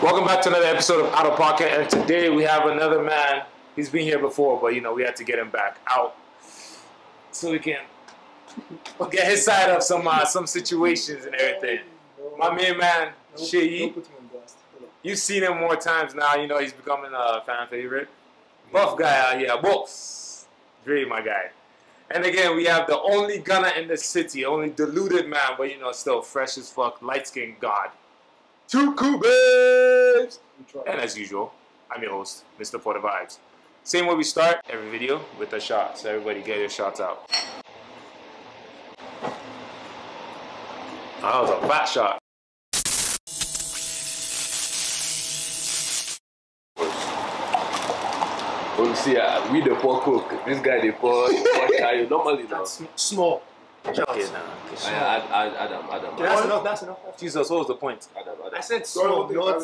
Welcome back to another episode of Auto Pocket, and today we have another man. He's been here before, but we had to get him back out so we can get his side of some situations and everything. My main man, Shayi. You've seen him more times now. He's becoming a fan favorite. Buff guy out here. Buffs. Very my guy. And again, we have the only gunner in the city, only deluded man, but still fresh as fuck, light-skinned god. Two cool babes! And as usual, I'm your host, Mr. For the Vibes. Same way we start every video with a shot, so everybody get your shots out. Oh, that was a fat shot. Well, you see, we the poor cook. This guy the poor guy. Normally, that's small. Okay, Adam. That's enough. Jesus, what was the point? Adam. I said small, not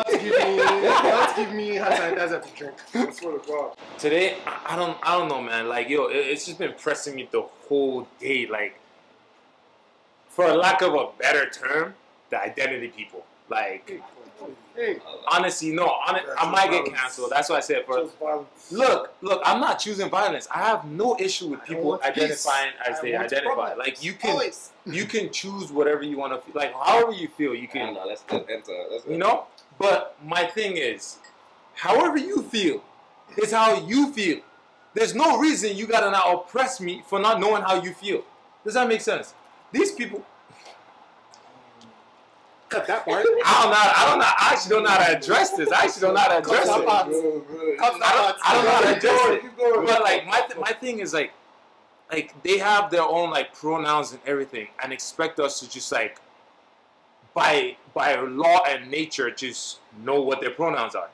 give me hand sanitizer to drink. I swear to God. Today, I don't know, man. Like, it's just been pressing me the whole day. Like, for lack of a better term, the identity people. Like, honestly, no. I might get canceled. That's what I said first. Look, I'm not choosing violence. I have no issue with people identifying as they identify. Like, you can choose whatever you want to feel. Like, however you feel, you can. No, let's enter. But my thing is, however you feel is how you feel. There's no reason you gotta not oppress me for not knowing how you feel. Does that make sense? These people. Cut that part. I actually don't know how to address this. I don't know how to address it. But like my thing is like they have their own like pronouns and everything, and expect us to just like by law and nature just know what their pronouns are.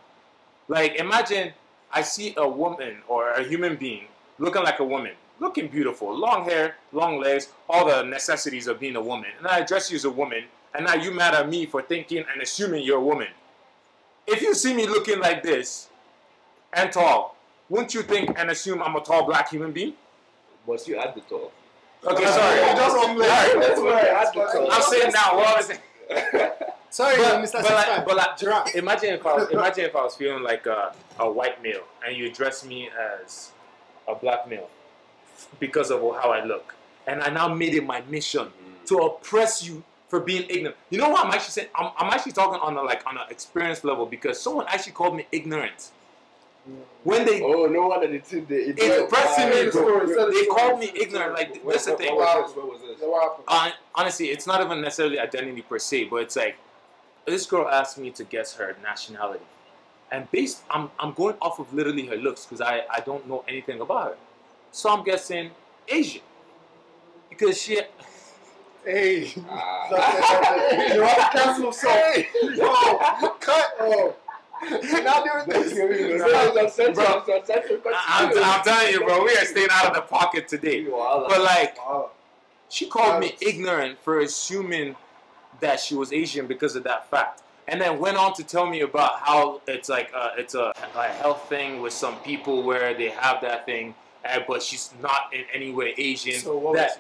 Like, imagine I see a woman or a human being looking like a woman, looking beautiful, long hair, long legs, all the necessities of being a woman, and I address you as a woman. And now you mad at me for thinking and assuming you're a woman. If you see me looking like this and tall, wouldn't you think and assume I'm a tall black human being? But you had the tall. Okay, sorry. I'm saying now. What was it? Sorry, but imagine if I was feeling like a white male and you address me as a black male because of how I look, and I now made it my mission to oppress you for being ignorant. You know what I'm actually saying? I'm actually talking on an experience level, because someone actually called me ignorant. When they no wonder they pressing me, bro. They called me ignorant. Like, that's the thing. Where was this? Honestly, it's not even necessarily identity per se, but it's like this girl asked me to guess her nationality, and I'm going off of literally her looks, because I don't know anything about her, so I'm guessing Asian, because she. Hey, you want to cancel yourself? Hey, yo, cut. Oh, not doing this. I'm telling you, bro, we are staying out of the pocket today. But like, she called me ignorant for assuming that she was Asian because of that fact, and then went on to tell me about how it's like it's a health thing with some people where they have that thing, but she's not in any way Asian. So what was she?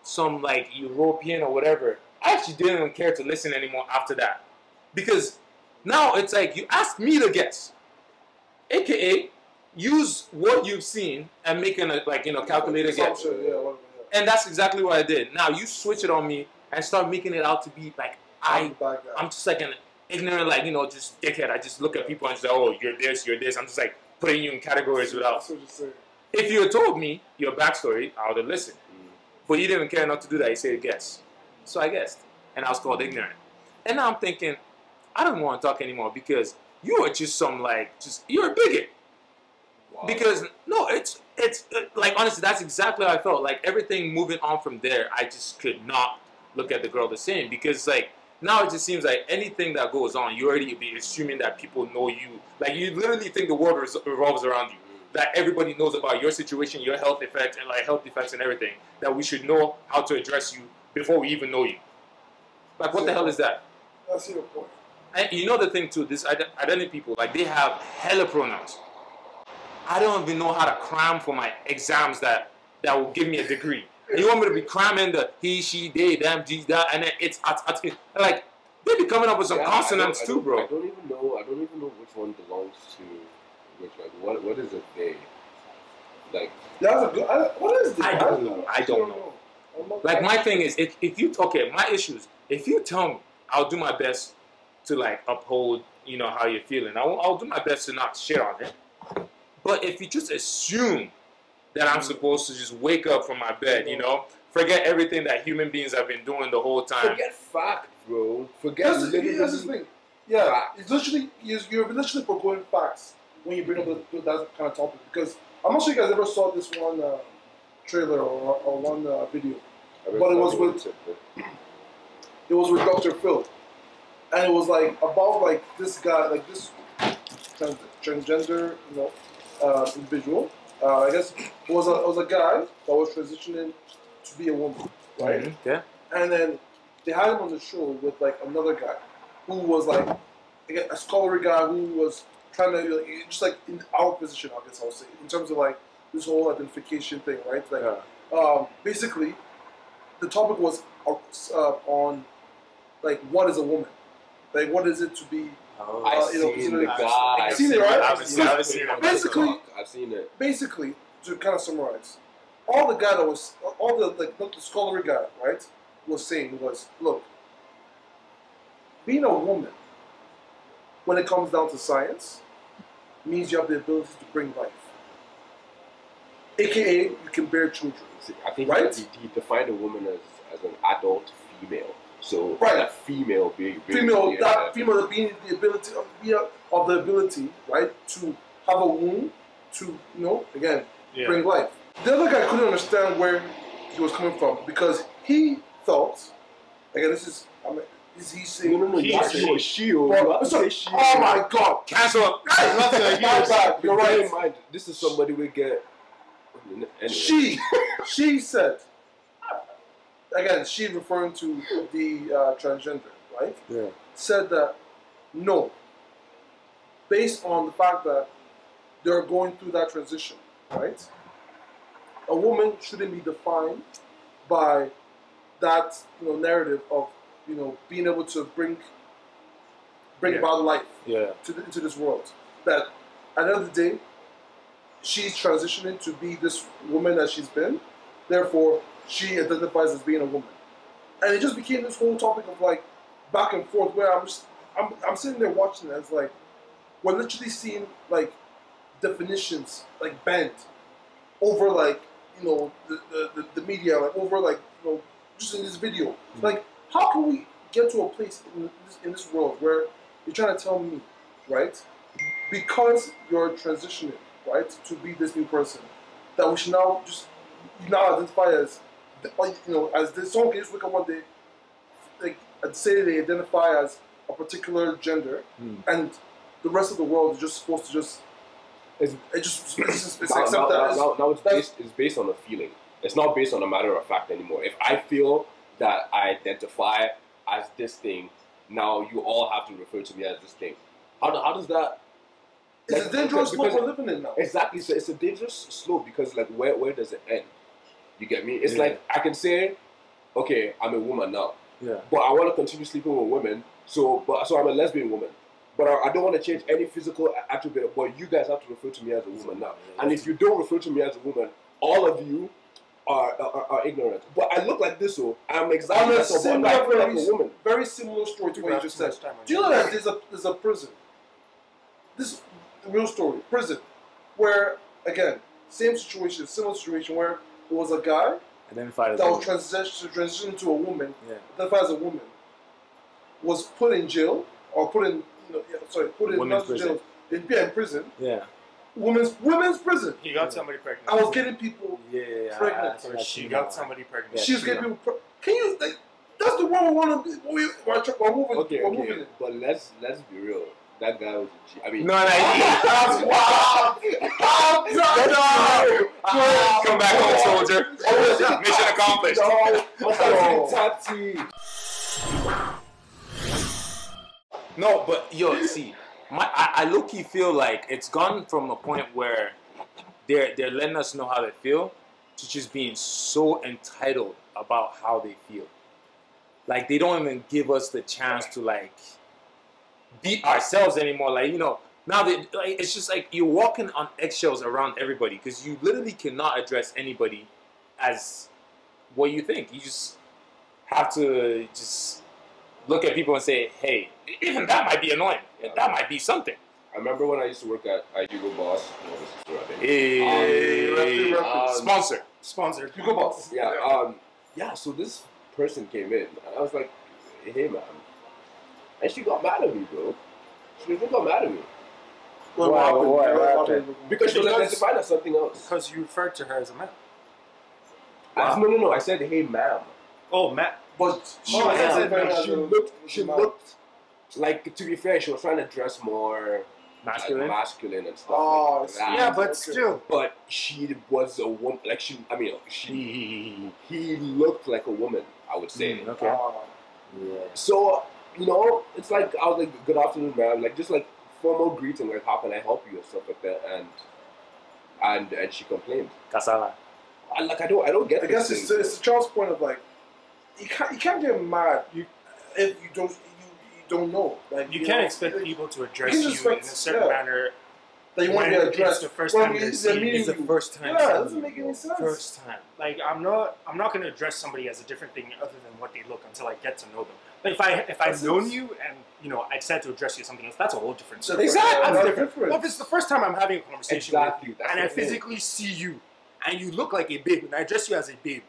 Some like European or whatever. I actually didn't even care to listen anymore after that, because now it's like you ask me to guess, aka use what you've seen and make a calculated guess. And that's exactly what I did. Now you switch it on me and start making it out to be like I'm just like an ignorant, like just dickhead. I just look at people and say, oh, you're this. I'm just like putting you in categories without. If you had told me your backstory, I would have listened. But you didn't care enough to do that. You said guess. So I guessed. And I was called ignorant. And now I'm thinking, I don't want to talk anymore, because you are just you're a bigot. Wow. Because, no, it's like, honestly, that's exactly how I felt. Like, everything moving on from there, I just could not look at the girl the same. Because, like, now it just seems like anything that goes on, you already be assuming that people know you. Like, you literally think the world revolves around you. That everybody knows about your situation, your health effects, and like health effects and everything. That we should know how to address you before we even know you. Like, what the hell is that? That's your point. And you know the thing too, this identity people, like, they have hella pronouns. I don't even know how to cram for my exams that will give me a degree. And you want me to be cramming the he, she, they, them, these, that, and then it's like, They be coming up with some Yeah, consonants too, bro. I don't even know which one belongs to which. Like, what is a they? Like, That's a good. What is this? I don't know. I don't know. Like, my thing is, if you, okay, my issues, if you tell me, I'll do my best to, like, uphold, you know, how you're feeling. I'll do my best to not shit on it. But if you just assume that I'm supposed to just wake up from my bed, you know, forget everything that human beings have been doing the whole time. forget fact, bro. Forget literally. Here's the thing. Yeah, facts. it's literally you're literally foregoing facts when you bring up that kind of topic, because I'm not sure you guys ever saw this one trailer or one video, but it was with Dr. Phil, and it was like about like this guy, like this transgender, you know, individual. I guess it was a guy that was transitioning to be a woman, right? Mm-hmm. Yeah. And then they had him on the show with like another guy who was like again, a scholarly guy who was trying to like, just like in our position, I guess I'll say, in terms of like this whole identification thing, right? Like, basically, the topic was on like what is a woman, like what is it to be. I've seen the guy. I've seen it, right? I've seen it. Basically, I've seen it. Basically, to kind of summarize, all the scholarly guy, right, was saying was, look, being a woman, when it comes down to science, means you have the ability to bring life. AKA, you can bear children. See, I think right? he defined a woman as an adult female. So right. that female being being the ability of the ability, right, to have a womb, to, you know, again, bring life. The other guy couldn't understand where he was coming from, because he thought, again, this is, I mean, is he saying she? Oh my God! Cancel. My bad. You're right. Mind, this is somebody we get. She Anyway. said. Again, she referring to the transgender, right? Yeah. Said that no, based on the fact that they're going through that transition, right? A woman shouldn't be defined by that, you know, narrative of, you know, being able to bring about life into this world. That at the end of the day, she's transitioning to be this woman that she's been. Therefore, she identifies as being a woman, and it just became this whole topic of like back and forth, where I'm sitting there watching it. It's like we're literally seeing like definitions like bent over, like, you know, the media, like over, like, you know, just in this video. Like, how can we get to a place in this world where you're trying to tell me, right, because you're transitioning, right, to be this new person, that we should now just identify as, you know, as this. Someone can just wake up one day, like, and say they identify as a particular gender, and the rest of the world is just supposed to just accept that. Now it's based on a feeling. It's not based on a matter of fact anymore. If I feel that I identify as this thing, now you all have to refer to me as this thing. How does that? It's a dangerous slope we're living in now. Exactly. So it's a dangerous slope, because like where does it end? You get me? It's like I can say, okay, I'm a woman now. Yeah. But I want to continue sleeping with women, so I'm a lesbian woman. But I don't want to change any physical attribute. But you guys have to refer to me as a woman now. And if you don't refer to me as a woman, all of you are ignorant. But I look like this, so I'm exactly like a woman. Very similar story to what you just said. Do you know that there's a prison? This real story, prison, where again, similar situation where there was a guy identified that was transitioned to a woman, identified as a woman, was put in jail or put in women's prison. In prison. Yeah. Women's prison. He got somebody pregnant. I was getting people pregnant. She got somebody pregnant. She was getting people pregnant. Can you? Like, that's the one we want to be. We're moving. Okay, we're moving. But let's be real. That guy was a G. I mean, that's wild. Come back home, soldier. Mission accomplished. No, but yo, see, I low-key feel like it's gone from a point where they're letting us know how they feel to just being so entitled about how they feel. like they don't even give us the chance to like be ourselves anymore. Like, you know, now that like, it's just like you're walking on eggshells around everybody because you literally cannot address anybody as what you think. You just have to just look at people and say, hey, even that might be annoying. That might be something. I remember when I used to work at Hugo Boss. Hey, sponsor. Hugo Boss. Yeah. So this person came in, and I was like, "Hey, man," and she got mad at me, bro. She really got mad at me What happened? because she was like, "Let's find out something else." Because you referred to her as a man. No. I said, "Hey, ma'am." Oh, Matt. But She looked like, to be fair, she was trying to dress more Masculine? like, masculine and stuff. Oh, like that. Yeah, but Okay. still. But she was a woman. Like he looked like a woman, I would say. Okay. yeah. So, you know, it's like I was like, "Good afternoon, ma'am." Like just like formal greeting, like, "How can I help you?" and stuff like that. And she complained. Kasala. I don't get. I guess this it's the child's point of like, you can't get mad if you don't know. Like You know, can't expect people to address you you can in a expect- certain yeah. manner. that you want to when be it's addressed the first when time they're they're seeing meeting It's the you. first time. Yeah, it seeing doesn't you, make bro. any sense. First time. Like I'm not gonna address somebody as a different thing other than what they look until I get to know them. But if I've That's known it. you and I decide to address you as something else, that's a whole different story. Exactly. That's That's different. different. But if it's the first time I'm having a conversation with Exactly. you That's and I the thing. physically see you and you look like a babe and I address you as a babe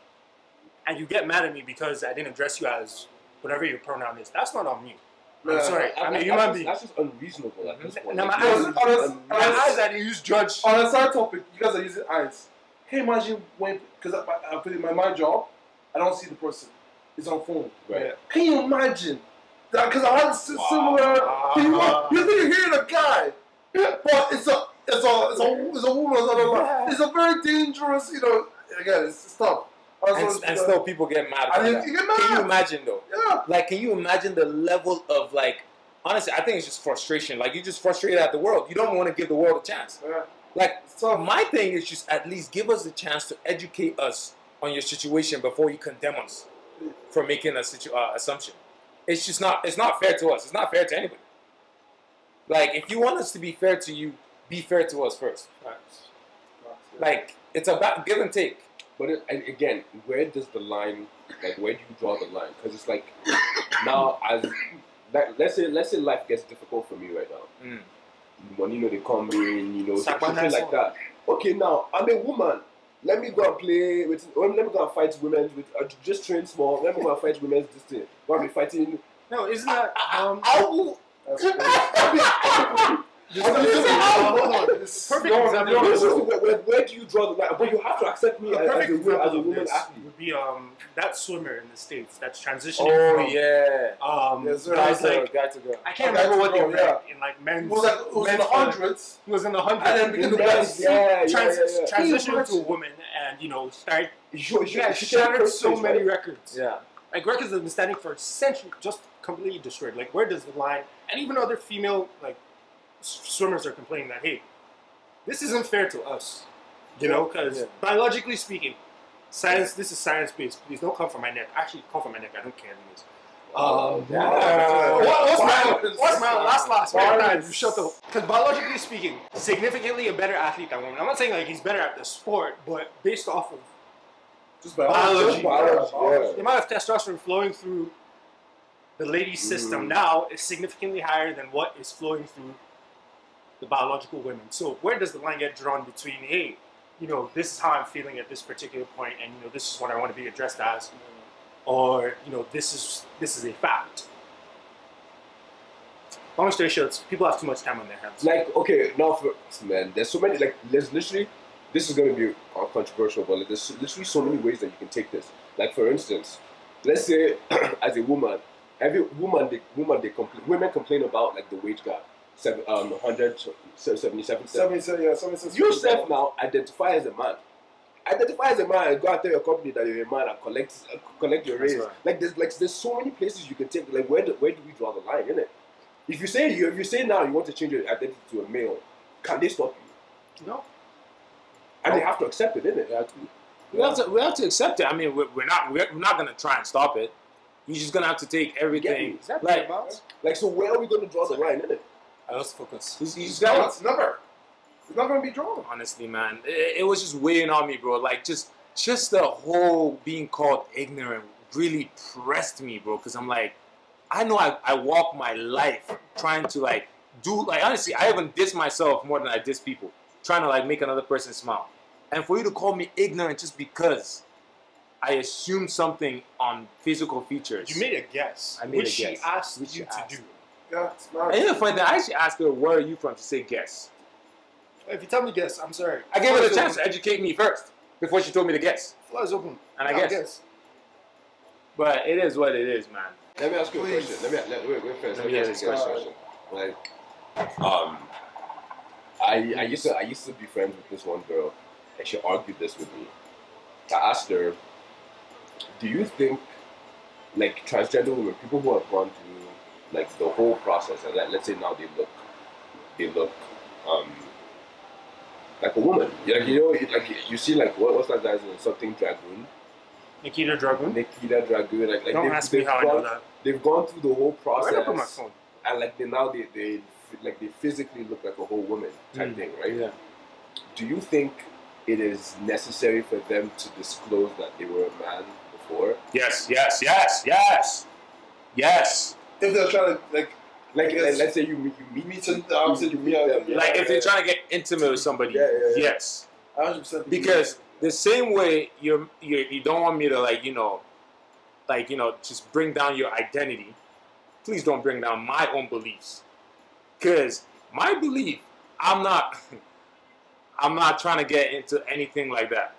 and you get mad at me because I didn't address you as whatever your pronoun is, that's not on me. I'm Yeah. sorry. I'm a human being. That's just unreasonable at this point. Now, Like, my you eyes- know, My eyes that you use judge. On a side topic, you guys are using eyes. Can you imagine when, because I put in my job, I don't see the person. It's on phone. Right. Can you imagine that? Because I had similar. You think you're hearing a guy, but it's a woman on the other line. It's a very dangerous, again, it's tough. And still people get mad about And that. you get mad. Can you imagine though? Yeah. Like, can you imagine the level of like, honestly, I think it's just frustration. Like, you're just frustrated at the world. You don't want to give the world a chance. Yeah. Like, So my thing is just at least give us a chance to educate us on your situation before you condemn us for making a assumption. It's just not, it's not fair to us. It's not fair to anybody. Like, if you want us to be fair to you, be fair to us first. Like, it's about give and take. But and again, where does the line? Like, where do you draw the line? Because it's like now, let's say life gets difficult for me right now. When they come in, something like that. Okay, now I'm a woman. Let me go and play with. Let me go and fight women with. Just train small. Let me go and fight women's this thing. Go and be fighting. No, isn't that I will. that's hold on. Perfect example. Where do you draw the line? But you have to accept me A as perfect a example of woman this athlete. would be that swimmer in the States that's transitioning Oh from yeah. Yes, sir. guys like Got to go. I can't Guy remember to what they go, were yeah. in like men's. It was in the hundreds. He was in the hundreds. And then became the best. Yeah. Transition to a woman and start. She Shattered so many records. Yeah. Like records that have been standing for centuries, just completely destroyed. Like where does the line? And even other female swimmers are complaining that hey, this isn't fair to us. Because biologically speaking, science. This is science based. Please don't come for my neck. Actually, come for my neck. I don't care anyways. What's my last? You shut up. Because biologically speaking, significantly a better athlete than women. I'm not saying like he's better at the sport, but based off of Just biology. biology. The amount of testosterone flowing through the lady's system now is significantly higher than what is flowing through the biological women. So where does the line get drawn between, hey, this is how I'm feeling at this particular point, and this is what I want to be addressed as, or this is a fact. Long story short, people have too much time on their hands. Like, okay, now man, there's so many, there's literally, this is going to be controversial, but there's literally so many ways that you can take this. Like, for instance, let's say, as a woman, every women complain about, like, the wage gap, 177 cents. You self now identify as a man. Identify as a man and go and tell your company that you're a man and collect your raise. Right. There's so many places you can take. Like, where do we draw the line, innit? If you say now you want to change your identity to a male, can they stop you? No. And they have to accept it, innit? We have to accept it. I mean, we're not gonna try and stop it. you're just gonna have to take everything. Like, so where are we gonna draw the line, innit? I lost focus. You just gotta, It's never gonna be drawn. honestly, man, it was just weighing on me, bro. Like, just the whole being called ignorant really pressed me, bro. Because I'm like, I know I walk my life trying to, like, do, like, honestly, I even diss myself more than I diss people. Trying to, like, make another person smile. And for you to call me ignorant just because I assumed something on physical features. You made a guess. I made which a guess. she asked Which you she to asked. do. Yeah, it's not. And the funny thing, I actually asked her, where are you from? To say guess. If you tell me guess, I'm sorry. I gave her the chance to educate me first before she told me to guess. Floor is open. And I guess. But it is what it is, man. Let me ask you a Please. question. Wait first. Let me Let hear me this ask you a question. question. Like, I used to be friends with this one girl, and she argued this with me. I asked her, do you think, like, transgender women, people who have gone through, like, the whole process, and let's say now they look like a woman. Like, you know, like, you see, like, what's that guy's name? Something Dragoon. Nikita Dragoon? Nikita Dragoon. Like Don't ask me how I know that. They've gone through the whole process. Where did I put my phone? And like they physically look like a whole woman type thing, right? Yeah. Do you think it is necessary for them to disclose that they were a man before? Yes. If they're trying to Like, Yes. let's say you meet Meet them, them, you meet them, yeah. Like if they're trying to get intimate with somebody, Yeah. yes. 100%. Because the same way you don't want me to just bring down your identity. Please don't bring down my own beliefs. Cause my belief, I'm not trying to get into anything like that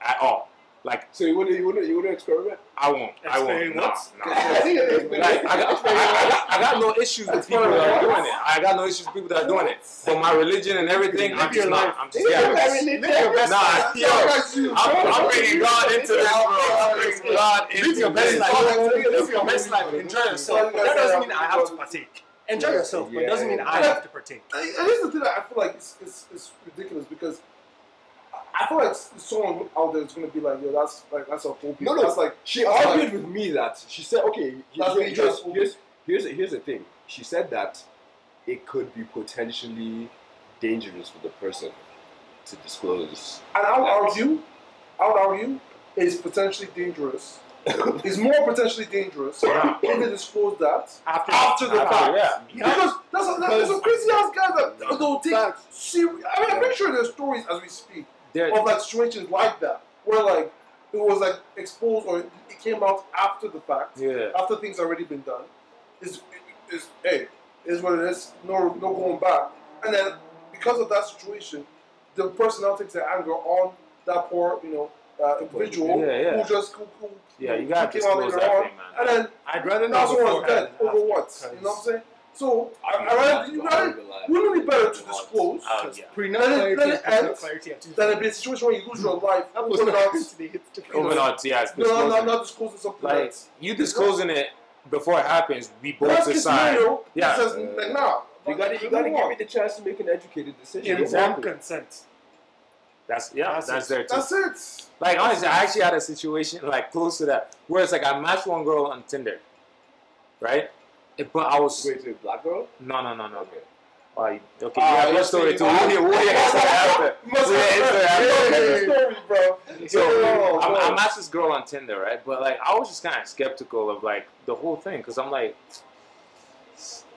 at all. Like So you wouldn't experiment? I won't. Experiment No. what? I think Like, I got no issues with people that are doing it. I got no issues with people that are doing it. But my religion and everything, I'm just not. I'm just Nah, yo, I'm bringing God into this, bro. I'm bringing God into Live your best life. Live Live your best life. Enjoy yourself. But that doesn't mean I have to partake. Enjoy yourself, but it doesn't mean I have to partake. And here's the thing that I feel like it's ridiculous because I feel like someone out there is going to be like, yo, that's a whole No, That's like she argued with me that she said, okay, That's here's the thing. She said that it could be potentially dangerous for the person to disclose. And I would argue, it's potentially dangerous. It's more potentially dangerous if they disclose that after the fact. yeah. Because there's some crazy ass guys that they'll take serious. I mean, I'm pretty sure there's stories as we speak of like situations like that where like it was like exposed or it came out after the fact, after things already been done. Is what it is. No going back. And then because of that situation, the person now takes their anger on that poor, individual who just you gotta came out disclose later that on, thing, man. and then I'd rather now know someone's dead beforehand. over what? You know what I'm saying? So wouldn't it be better to disclose Clarity then it ends, clarity at than it be a situation where you lose your life over Not not disclosing something like that's you disclosing it before it happens. We both worst case decide. scenario. Yeah. Says, like, nah, You gotta give me the chance to make an educated decision. Informed consent. That's there too. That's it. Like honestly, I actually had a situation like close to that where it's like I matched one girl on Tinder, right? But I was Wait, to a black girl? no. Okay. Okay, you have your story too. We'll get into that after. Story, bro. So I matched this girl on Tinder, right? But like I was just kind of skeptical of like the whole thing because I'm like,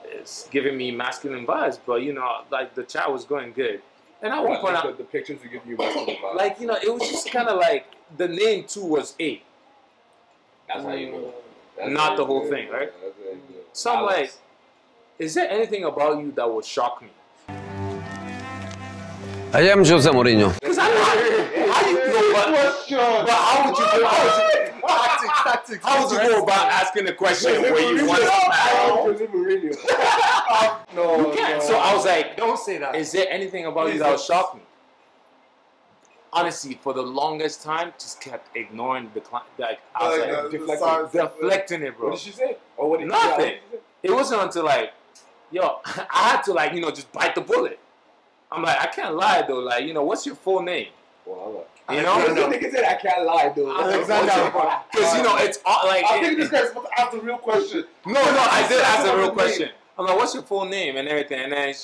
it's giving me masculine vibes, but like the chat was going good. And at one point, The pictures will give you masculine vibes. like it was just kind of like the name too was A, That's how you know. not the whole thing, right? That's how you know. So I'm like, is there anything about you that would shock me? I am Jose Mourinho. Because I know how you know, but how would you go? Tactics. How would you go about asking the question where you want to Jose Mourinho. You can't. So I was like, Don't say that. is there anything about you that would shock me? Honestly, for the longest time, just kept ignoring the client. Like I was like, deflecting it, bro. What did she say? Or what did Nothing. It wasn't until like, I had to like, just bite the bullet. I'm like, I can't lie though. Like, what's your full name? Well, You know? Nigga said I can't lie, though. Because, you know, it's all, like... I think this guy's supposed to ask the real question. No, I did ask a real question. I'm like, what's your full name and everything? And then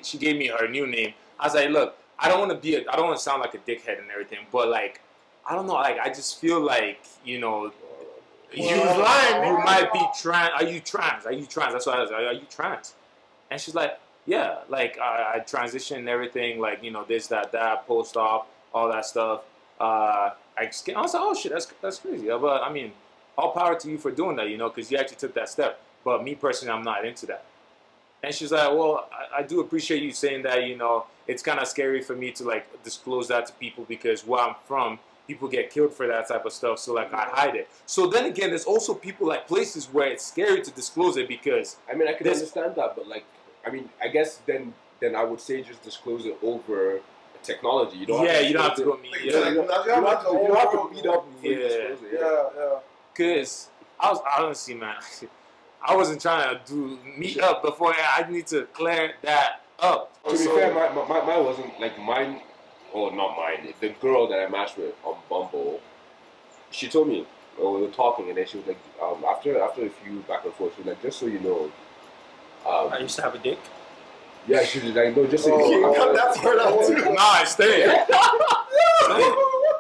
she gave me her new name. I was like, look, I don't want to sound like a dickhead and everything, but like, I don't know, like, I just feel like, you know, you might be trans. Are you trans? That's what I was like, are you trans? And she's like, yeah, like, I transitioned and everything, like, you know, this, that, post-op, all that stuff. I was like, oh shit, that's crazy. But I mean, all power to you for doing that, you know, because you actually took that step. But me personally, I'm not into that. And she's like, well, I do appreciate you saying that, you know, it's kind of scary for me to like disclose that to people because where I'm from, people get killed for that type of stuff. So like I hide it. So then again, there's also people like places where it's scary to disclose it because I mean, I can understand that, but like, I mean, I guess then I would say just disclose it over technology. You don't you don't have to go meet. You don't have to meet up before you disclose it. Yeah. Because I was honestly, man, I wasn't trying to meet up before. I need to clear that up. To be fair, mine wasn't like mine, or not mine. The girl that I matched with on Bumble, she told me, we were talking, and then she was like, after a few back and forth, she was like, just so you know, I used to have a dick. Yeah, she was like, no, just so you know. Cut that part out too. Nah, I stay. What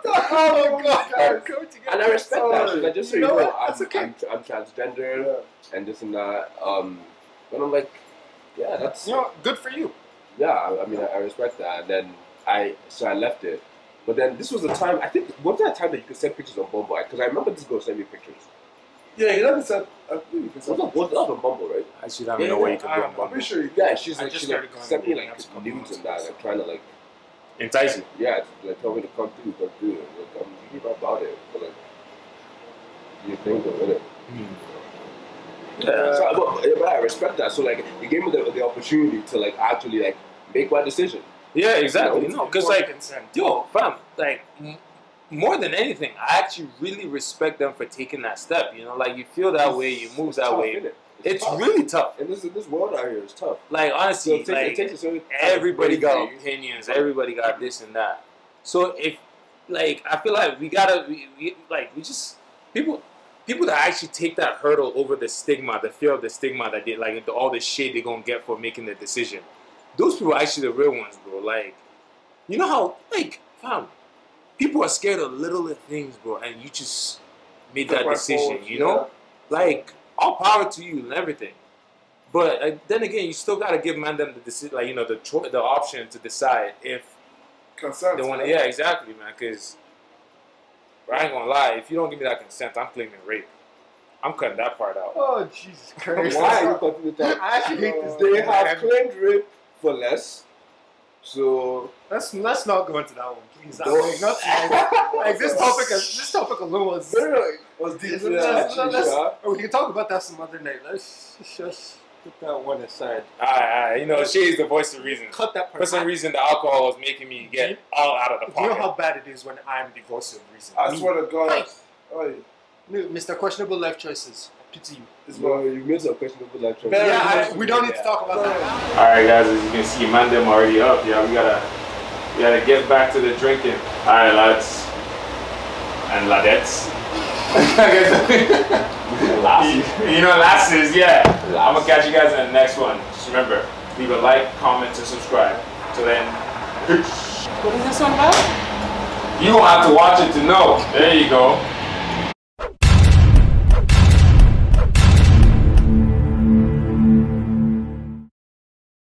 the hell? Oh God. And I respect that. She's like, just so you know, I'm transgender and this and that. But I'm like, yeah, that's good for you. Yeah, I mean, I respect that. And then I left it. But then this was the time. I think was that time that you could send pictures on Bumble? Because I remember this girl sent me pictures. Yeah, he doesn't send. I think you can send. That was on Bumble, right? Actually, I don't know what you can do on Bumble. I'm pretty sure. Yeah, she sent me like nudes and that, like trying to like entice you. Yeah, like tell me to come through. Like, I'm really about it, but like, you think of it. Yeah. So, but I respect that. So like, it gave me the opportunity to like actually like make my decision. Yeah, exactly. No, because like, yo, fam, like. More than anything, I actually really respect them for taking that step. You know, like you feel that way, you move that way. It's really tough. And this world out here is tough. Like honestly, so it takes everybody got opinions. Everybody got this and that. So if like I feel like we just people that actually take that hurdle over the stigma, the fear of the stigma that they like all the shit they're gonna get for making the decision. Those people are actually the real ones, bro. Like, you know how like fam. People are scared of little things, bro, and you just made that decision, you know? Like, all power to you and everything. But then again, you still gotta give man them the decision, like, you know, the option to decide if consent. They want to, yeah, exactly, man. Because I ain't gonna lie, if you don't give me that consent, I'm claiming rape. I'm cutting that part out. Oh Jesus Christ! Why are you cutting it out? I actually hate this. They have claimed rape for less. So let's not go into that one, please. Like this topic alone was deep. We can talk about that some other night. Let's just put that one aside. You know, Shay's the voice of reason. Cut that part. For some reason, the alcohol was making me get all out of the pocket. Do you know how bad it is when I'm the voice of reason? I swear to God. Mr. Questionable Life Choices. Pity you. Well, you made some questionable life choices. Yeah, we don't need to talk about that. Alright guys, as you can see, man, them already up. Yeah, we gotta get back to the drinking. Alright lads. And ladettes. You know, lasses, yeah. I'm gonna catch you guys in the next one. Just remember, leave a like, comment, and subscribe. Till then, peace. What is this one about? You gonna have to watch it to know. There you go.